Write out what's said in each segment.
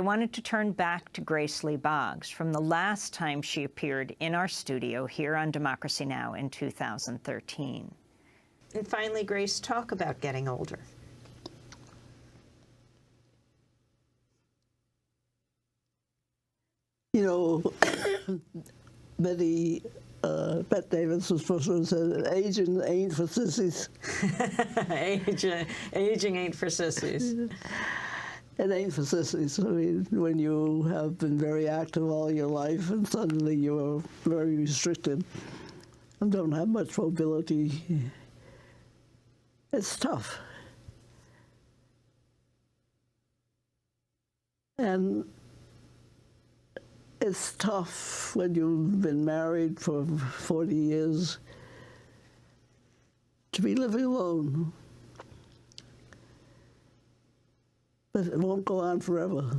I wanted to turn back to Grace Lee Boggs from the last time she appeared in our studio here on Democracy Now! In 2013. And finally, Grace, talk about getting older. You know, Bette Davis was supposed to say, aging ain't for sissies. Aging ain't for sissies. It ain't for sissies. I mean, when you have been very active all your life and suddenly you're very restricted and don't have much mobility, it's tough. And it's tough when you've been married for 40 years to be living alone. But it won't go on forever.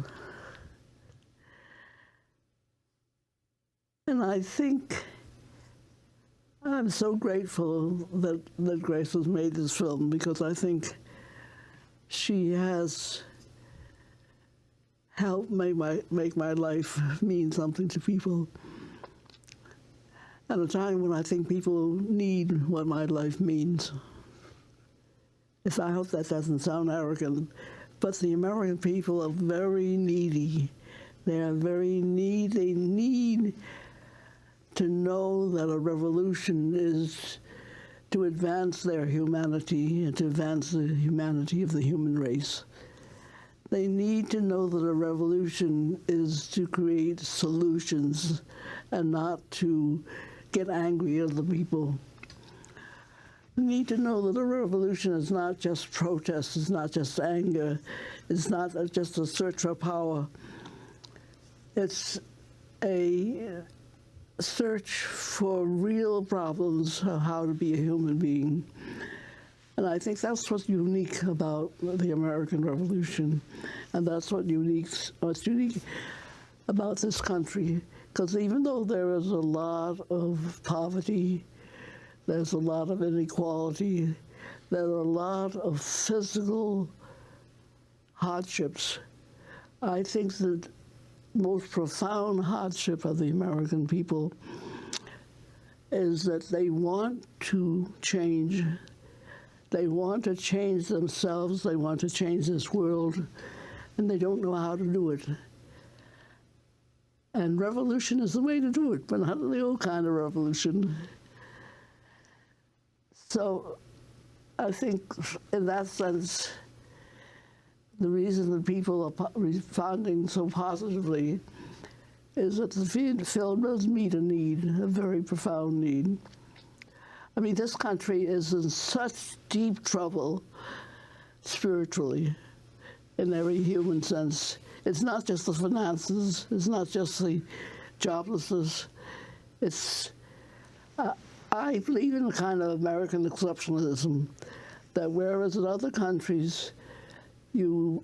And I think I'm so grateful that Grace has made this film, because I think she has helped make my life mean something to people. At a time when I think people need what my life means. I hope that doesn't sound arrogant, but the American people are very needy. They are very needy. They need to know that a revolution is to advance their humanity and to advance the humanity of the human race. They need to know that a revolution is to create solutions and not to get angry at the people. We need to know that a revolution is not just protest, it's not just anger, it's not just a search for power. It's a search for real problems of how to be a human being. And I think that's what's unique about the American Revolution, and that's what's unique about this country. Because even though there is a lot of poverty, there's a lot of inequality, there are a lot of physical hardships, I think the most profound hardship of the American people is that they want to change. They want to change themselves, they want to change this world, and they don't know how to do it. And revolution is the way to do it, but not the old kind of revolution. So I think in that sense, the reason that people are responding so positively is that the film does meet a need, a very profound need. I mean, this country is in such deep trouble spiritually, in every human sense. It's not just the finances, it's not just the joblessness. It's, I believe in a kind of American exceptionalism, that whereas in other countries you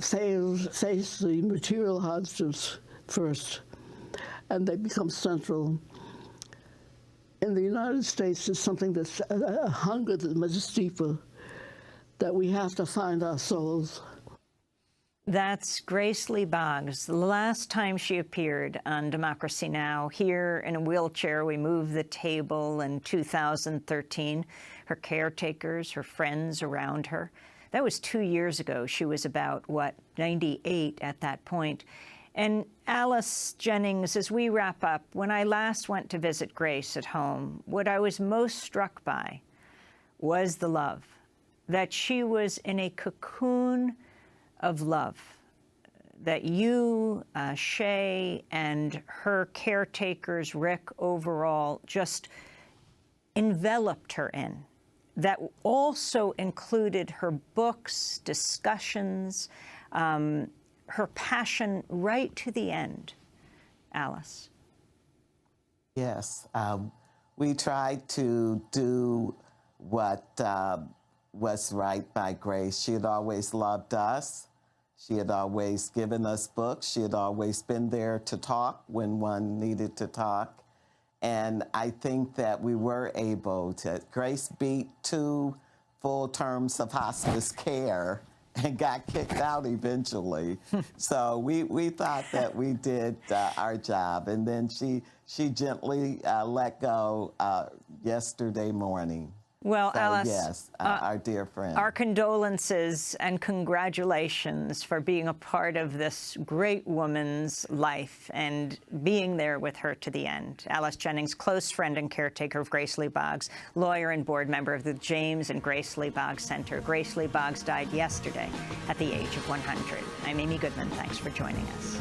face the material hardships first, and they become central. In the United States, it's something that's a hunger that's much deeper, that we have to find our souls. That's Grace Lee Boggs. The last time she appeared on Democracy Now! Here in a wheelchair, we moved the table in 2013. Her caretakers, her friends around her. That was 2 years ago. She was about, 98 at that point. And Alice Jennings, as we wrap up, when I last went to visit Grace at home, what I was most struck by was the love, that she was in a cocoon of love, that you, Shay, and her caretakers, Rick, overall, just enveloped her in. That also included her books, discussions, her passion right to the end. Alice. Yes, we tried to do what was right by Grace. She had always loved us. She had always given us books. She had always been there to talk when one needed to talk. And I think that we were able to, Grace beat 2 full terms of hospice care and got kicked out eventually. So we thought that we did our job, and then she gently let go yesterday morning. Well, So, Alice, yes, our dear friend. our condolences and congratulations for being a part of this great woman's life and being there with her to the end. Alice Jennings, close friend and caretaker of Grace Lee Boggs, lawyer and board member of the James and Grace Lee Boggs Center. Grace Lee Boggs died yesterday at the age of 100. I'm Amy Goodman. Thanks for joining us.